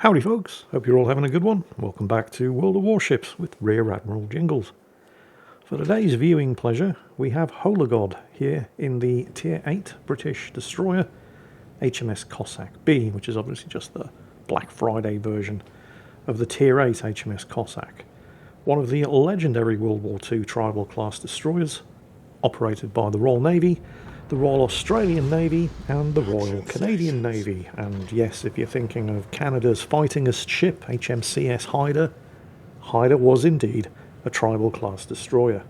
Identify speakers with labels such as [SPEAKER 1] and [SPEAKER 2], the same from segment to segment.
[SPEAKER 1] Howdy folks, hope you're all having a good one. Welcome back to World of Warships with Rear Admiral Jingles. For today's viewing pleasure, we have Hologod here in the Tier 8 British destroyer HMS Cossack B, which is obviously just the Black Friday version of the Tier 8 HMS Cossack. One of the legendary World War II tribal class destroyers, operated by the Royal Navy, the Royal Australian Navy and the Royal Canadian Navy. And yes, if you're thinking of Canada's fightingest ship, HMCS Hyder was indeed a tribal class destroyer.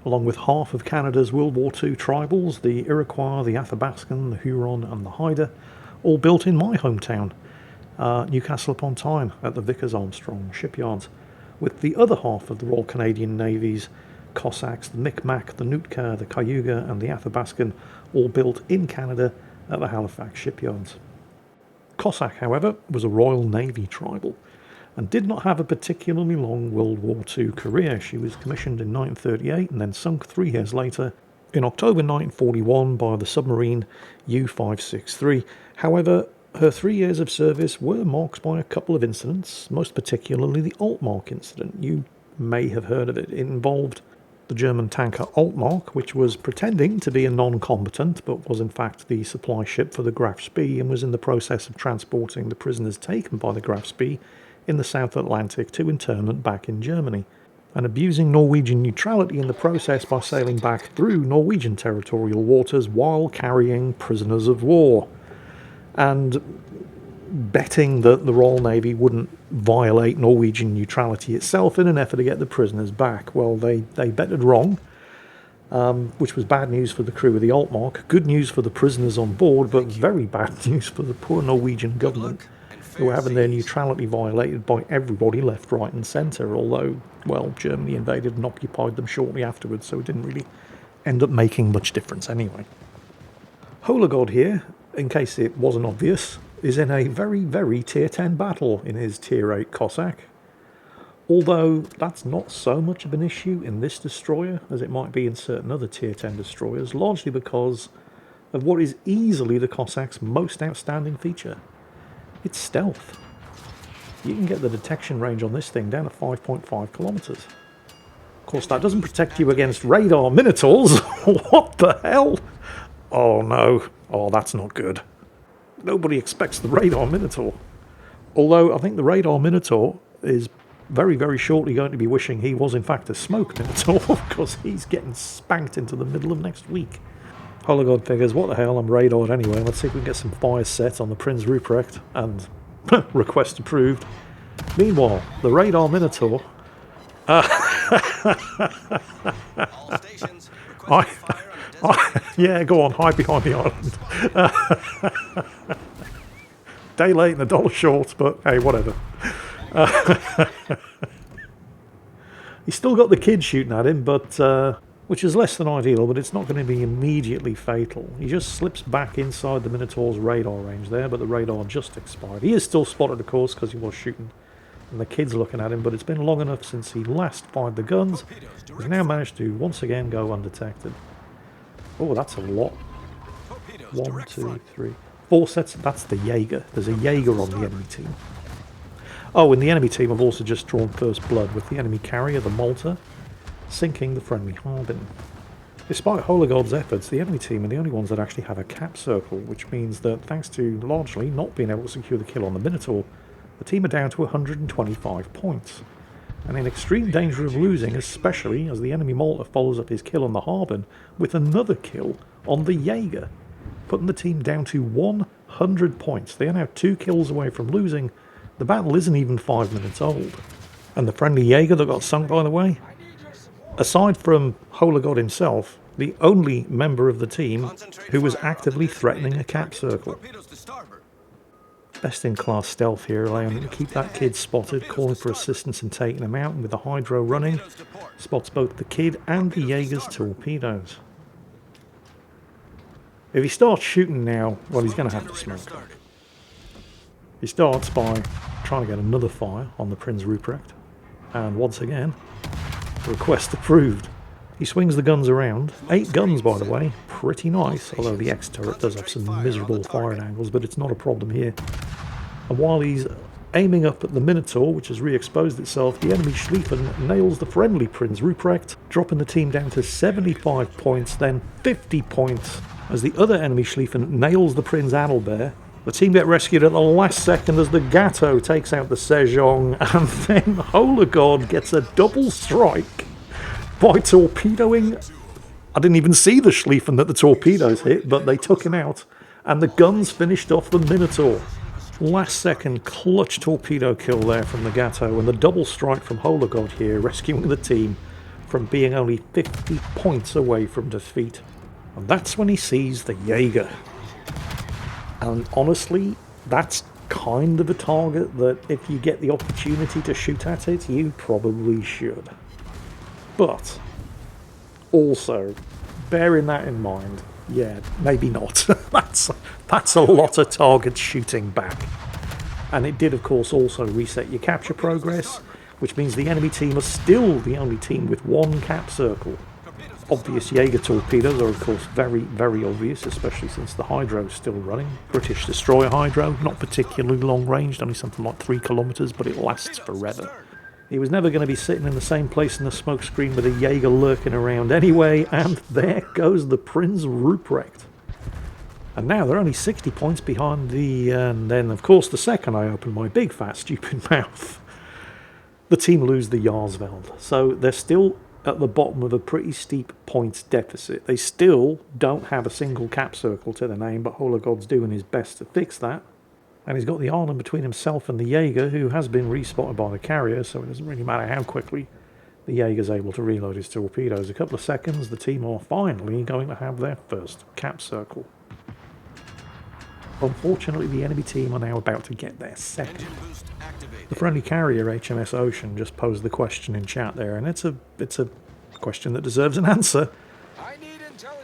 [SPEAKER 1] Along with half of Canada's World War II tribals, the Iroquois, the Athabascan, the Huron and the Hyder, all built in my hometown, Newcastle upon Tyne, at the Vickers Armstrong shipyards, with the other half of the Royal Canadian Navy's Cossacks, the Micmac, the Nootka, the Cayuga and the Athabascan, all built in Canada at the Halifax shipyards. Cossack, however, was a Royal Navy tribal and did not have a particularly long World War II career. She was commissioned in 1938 and then sunk 3 years later in October 1941 by the submarine U-563. However, her 3 years of service were marked by a couple of incidents, most particularly the Altmark incident. You may have heard of it. It involved the German tanker Altmark, which was pretending to be a non-combatant, but was in fact the supply ship for the Graf Spee and was in the process of transporting the prisoners taken by the Graf Spee in the South Atlantic to internment back in Germany, and abusing Norwegian neutrality in the process by sailing back through Norwegian territorial waters while carrying prisoners of war, and betting that the Royal Navy wouldn't violate Norwegian neutrality itself in an effort to get the prisoners back. Well, they betted wrong, which was bad news for the crew of the Altmark, good news for the prisoners on board, but very bad news for the poor Norwegian government, who were having their neutrality violated by everybody left, right and centre, although, well, Germany invaded and occupied them shortly afterwards, so it didn't really end up making much difference anyway. Hologod here, in case it wasn't obvious, is in a very, very Tier 10 battle in his Tier 8 Cossack. Although that's not so much of an issue in this destroyer as it might be in certain other Tier 10 destroyers, largely because of what is easily the Cossack's most outstanding feature. It's stealth. You can get the detection range on this thing down to 5.5 kilometers. Of course, that doesn't protect you against radar minotaurs. What the hell? Oh no. Oh, that's not good. Nobody expects the radar minotaur. Although I think the radar minotaur is very, very shortly going to be wishing he was in fact a smoke minotaur, because he's getting spanked into the middle of next week. Hologod figures, what the hell, I'm radared anyway. Let's see if we can get some fires set on the Prinz Ruprecht, and request approved. Meanwhile, the radar minotaur... yeah, go on, hide behind the island. Day late and a dollar short, but hey, whatever. He's still got the kid shooting at him, but which is less than ideal, but it's not going to be immediately fatal. He just slips back inside the Minotaur's radar range there, but the radar just expired. He is still spotted, of course, because he was shooting, and the kid's looking at him, but it's been long enough since he last fired the guns. He's now managed to once again go undetected. Oh, that's a lot. 1, 2, 3, 4 sets. That's the Jaeger. There's a Jaeger on the enemy team. Oh, and the enemy team have also just drawn first blood with the enemy carrier, the Malta, sinking the friendly Harbin. Despite Hologod's efforts, the enemy team are the only ones that actually have a cap circle, which means that thanks to largely not being able to secure the kill on the Minotaur, the team are down to 125 points. And in extreme danger of losing, especially as the enemy Malta follows up his kill on the Harbin with another kill on the Jaeger, putting the team down to 100 points. They are now 2 kills away from losing. The battle isn't even 5 minutes old. And the friendly Jaeger that got sunk, by the way, aside from Hologod himself, the only member of the team who was actively threatening a cap circle. Best in class stealth here, allowing him to keep that kid spotted, calling for assistance and taking him out, and with the hydro running, spots both the kid and the Jaeger's torpedoes. If he starts shooting now, well, he's going to have to smoke back. He starts by trying to get another fire on the Prinz Ruprecht, and once again, request approved. He swings the guns around. 8 guns, by the way. Pretty nice, although the X turret does have some miserable firing angles, but it's not a problem here. And while he's Aiming up at the Minotaur, which has re-exposed itself, the enemy Schlieffen nails the friendly Prinz Ruprecht, dropping the team down to 75 points, then 50 points as the other enemy Schlieffen nails the Prinz Adalbert. The team get rescued at the last second as the Gatto takes out the Sejong, and then Hologod gets a double strike by torpedoing. I didn't even see the Schlieffen that the torpedoes hit, but they took him out, and the guns finished off the Minotaur. Last second clutch torpedo kill there from the Gatto, and the double strike from Hologod here, rescuing the team from being only 50 points away from defeat. And that's when he sees the Jaeger. And honestly, that's kind of a target that if you get the opportunity to shoot at it, you probably should. But also, bearing that in mind, yeah, maybe not. That's a lot of targets shooting back. And it did, of course, also reset your capture progress, which means the enemy team are still the only team with one cap circle. Obvious Jaeger torpedoes are, of course, very, very obvious, especially since the Hydro is still running. British destroyer Hydro, not particularly long-ranged, only something like 3 kilometres, but it lasts forever. He was never going to be sitting in the same place in the smoke screen with a Jaeger lurking around anyway, and there goes the Prinz Ruprecht. And now they're only 60 points behind and then, of course, the second I open my big, fat, stupid mouth, the team lose the Jarsveld. So they're still at the bottom of a pretty steep points deficit. They still don't have a single cap circle to their name, but Hologod's doing his best to fix that. And he's got the island between himself and the Jaeger, who has been respotted by the carrier, so it doesn't really matter how quickly the Jaeger's able to reload his torpedoes. A couple of seconds, the team are finally going to have their first cap circle. Unfortunately, the enemy team are now about to get their second. The friendly carrier HMS Ocean just posed the question in chat there, and it's a question that deserves an answer.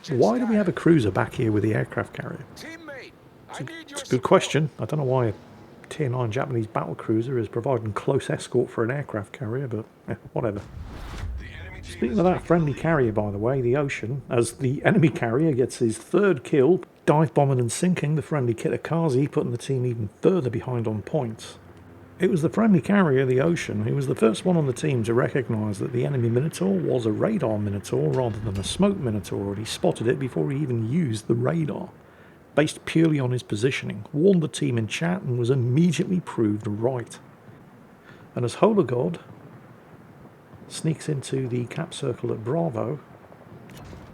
[SPEAKER 1] Why do we have a cruiser back here with the aircraft carrier? It's a good question. I don't know why a Tier 9 Japanese battle cruiser is providing close escort for an aircraft carrier, but whatever. Speaking of that friendly carrier, by the way, the Ocean, as the enemy carrier gets his third kill, dive bombing and sinking the friendly Kitakaze, putting the team even further behind on points. It was the friendly carrier, the Ocean, who was the first one on the team to recognise that the enemy Minotaur was a radar Minotaur rather than a smoke Minotaur, and he spotted it before he even used the radar. Based purely on his positioning, warned the team in chat and was immediately proved right. And as Hologod sneaks into the cap circle at Bravo,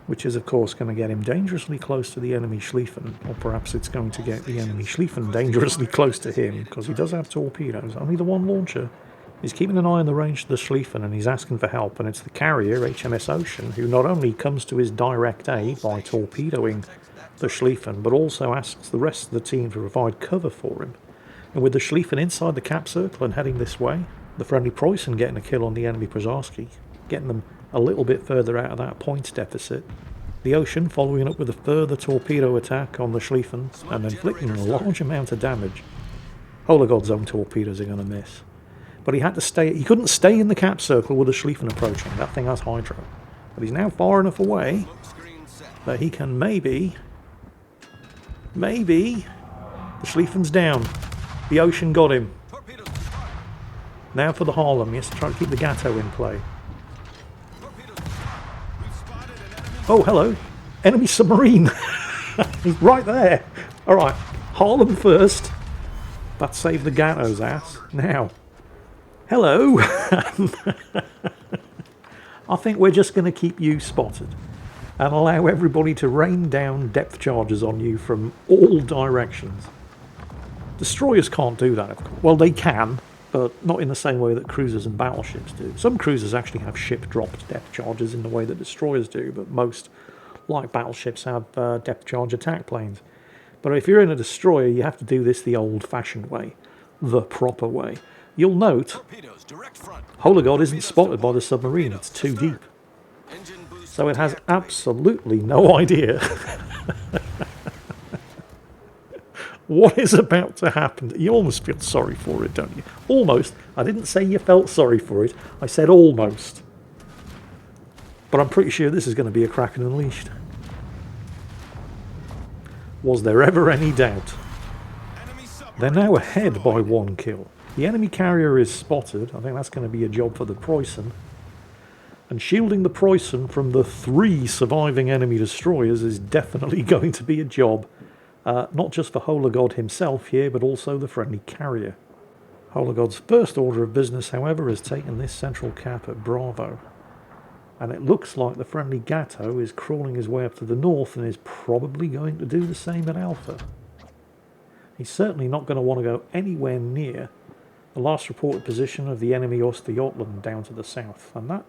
[SPEAKER 1] which is of course going to get him dangerously close to the enemy Schlieffen, or perhaps it's going to get the enemy Schlieffen dangerously close to him, because he does have torpedoes, only the one launcher. He's keeping an eye on the range of the Schlieffen and he's asking for help, and it's the carrier, HMS Ocean, who not only comes to his direct aid by torpedoing the Schlieffen, but also asks the rest of the team to provide cover for him. And with the Schlieffen inside the cap circle and heading this way, the friendly Preußen getting a kill on the enemy Przarski, getting them a little bit further out of that points deficit. The Ocean following up with a further torpedo attack on the Schlieffen and inflicting a large amount of damage. Hologod's own torpedoes are going to miss. But he had to stay. He couldn't stay in the cap circle with the Schlieffen approaching. That thing has Hydro. But he's now far enough away that he can maybe, the Schlieffen's down. The Ocean got him. Now for the Harlem. He has to try to keep the Gatto in play. Oh, hello. Enemy submarine. He's right there. Alright, Harlem first. That saved the Gatto's ass. Now, hello. I think we're just going to keep you spotted and allow everybody to rain down depth charges on you from all directions. Destroyers can't do that, of course. Well, they can, but not in the same way that cruisers and battleships do. Some cruisers actually have ship-dropped depth charges in the way that destroyers do, but most, like battleships, have depth charge attack planes. But if you're in a destroyer, you have to do this the old-fashioned way, the proper way. You'll note, Hologod isn't spotted by the submarine, it's too deep. So it has absolutely no idea what is about to happen. You almost feel sorry for it, don't you? Almost. I didn't say you felt sorry for it. I said almost. But I'm pretty sure this is going to be a Kraken Unleashed. Was there ever any doubt? They're now ahead by 1 kill. The enemy carrier is spotted. I think that's going to be a job for the Preußen. And shielding the Preußen from the 3 surviving enemy destroyers is definitely going to be a job. Not just for Holagod himself here, but also the friendly carrier. Hologod's first order of business, however, has taken this central cap at Bravo. And it looks like the friendly Gatto is crawling his way up to the north and is probably going to do the same at Alpha. He's certainly not going to want to go anywhere near the last reported position of the enemy Ostjotland down to the south. And that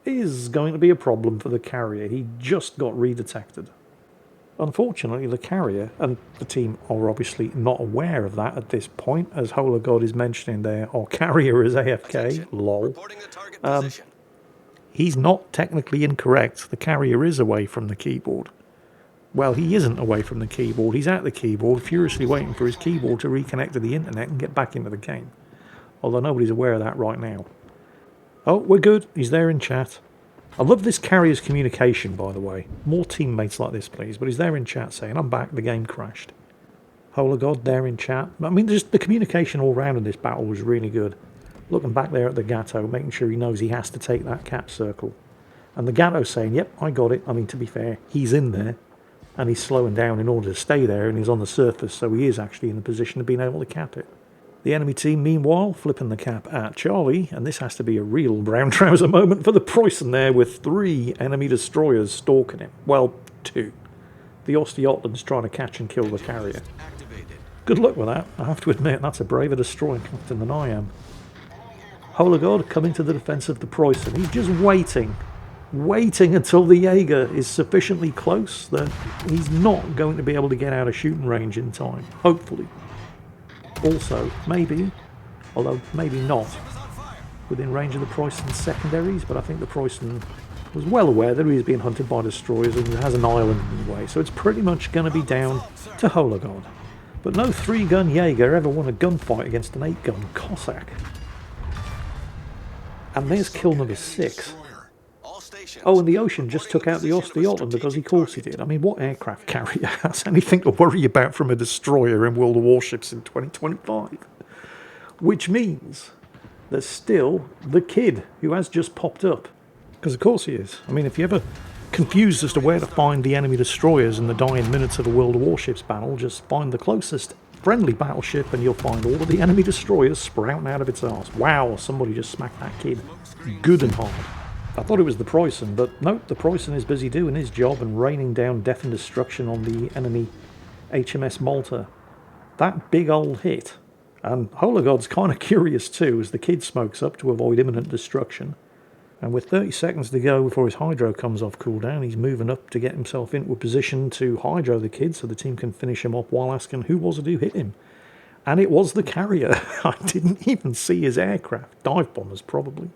[SPEAKER 1] is going to be a problem for the carrier. He just got redetected. Unfortunately, the carrier, and the team are obviously not aware of that at this point, as Holagod is mentioning there, our carrier is AFK, lol. He's not technically incorrect. The carrier is away from the keyboard. Well, he isn't away from the keyboard. He's at the keyboard, furiously waiting for his keyboard to reconnect to the internet and get back into the game. Although nobody's aware of that right now. Oh, we're good. He's there in chat. I love this carrier's communication, by the way. More teammates like this, please. But he's there in chat saying, I'm back, the game crashed. Holagod there in chat. I mean, just the communication all round in this battle was really good. Looking back there at the Gatto, making sure he knows he has to take that cap circle. And the Gatto saying, yep, I got it. I mean, to be fair, he's in there. And he's slowing down in order to stay there, and he's on the surface, so he is actually in the position of being able to cap it. The enemy team, meanwhile, flipping the cap at Charlie, and this has to be a real brown trouser moment for the Preußen there, with 3 enemy destroyers stalking him. Well, 2. The Ostjotland's trying to catch and kill the carrier. Good luck with that. I have to admit, that's a braver destroyer captain than I am. Holagod coming to the defence of the Preußen. He's just waiting until the Jaeger is sufficiently close that he's not going to be able to get out of shooting range in time, hopefully. Also, maybe, although maybe not, within range of the Preußen's secondaries, but I think the Preußen was well aware that he was being hunted by destroyers and has an island in the way, so it's pretty much going to be down to Holagod. But no 3-gun Jaeger ever won a gunfight against an 8-gun Cossack. And there's kill number 6. Oh, and the Ocean just took out the Ostjotland because of course he did. I mean, what aircraft carrier has anything to worry about from a destroyer in World of Warships in 2025? Which means there's still the Kid, who has just popped up. Because of course he is. I mean, if you're ever confused as to where to find the enemy destroyers in the dying minutes of a World of Warships battle, just find the closest friendly battleship and you'll find all of the enemy destroyers sprouting out of its arse. Wow, somebody just smacked that Kid good and hard. I thought it was the Preußen, but nope, the Preußen is busy doing his job and raining down death and destruction on the enemy HMS Malta. That big old hit. And Hologod's kind of curious too, as the Kid smokes up to avoid imminent destruction. And with 30 seconds to go before his hydro comes off cooldown, he's moving up to get himself into a position to hydro the Kid so the team can finish him off while asking who was it who hit him. And it was the carrier. I didn't even see his aircraft. Dive bombers, probably.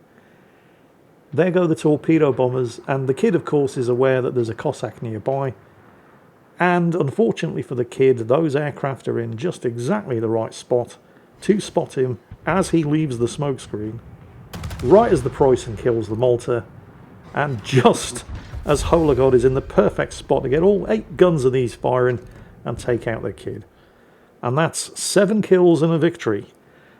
[SPEAKER 1] There go the torpedo bombers, and the Kid, of course, is aware that there's a Cossack nearby. And unfortunately for the Kid, those aircraft are in just exactly the right spot to spot him as he leaves the smokescreen, right as the Preußen kills the Malta, and just as Holagod is in the perfect spot to get all 8 guns of these firing and take out the Kid. And that's 7 kills and a victory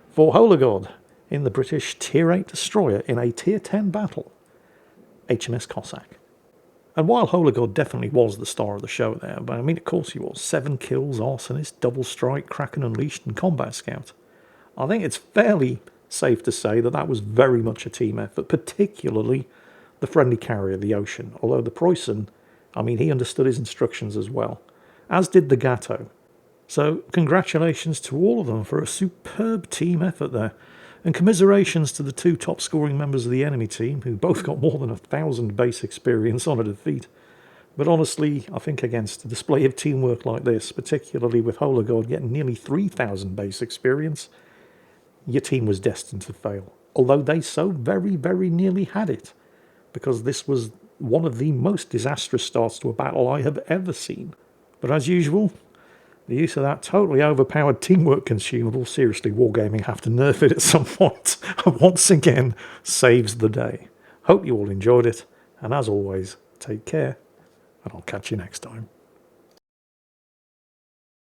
[SPEAKER 1] for Holagod in the British Tier 8 destroyer in a Tier 10 battle, HMS Cossack. And while Holagod definitely was the star of the show there, but I mean, of course he was, 7 kills, Arsonist, Double Strike, Kraken Unleashed and Combat Scout, I think it's fairly safe to say that that was very much a team effort, particularly the friendly carrier, the Ocean. Although the Preußen, I mean, he understood his instructions as well, as did the Gatto. So congratulations to all of them for a superb team effort there. And commiserations to the 2 top-scoring members of the enemy team, who both got more than 1,000 base experience on a defeat. But honestly, I think against a display of teamwork like this, particularly with Holagod getting nearly 3,000 base experience, your team was destined to fail. Although they so very, very nearly had it, because this was one of the most disastrous starts to a battle I have ever seen. But as usual, the use of that totally overpowered teamwork consumable, seriously, Wargaming have to nerf it at some point, once again saves the day. Hope you all enjoyed it, and as always, take care, and I'll catch you next time.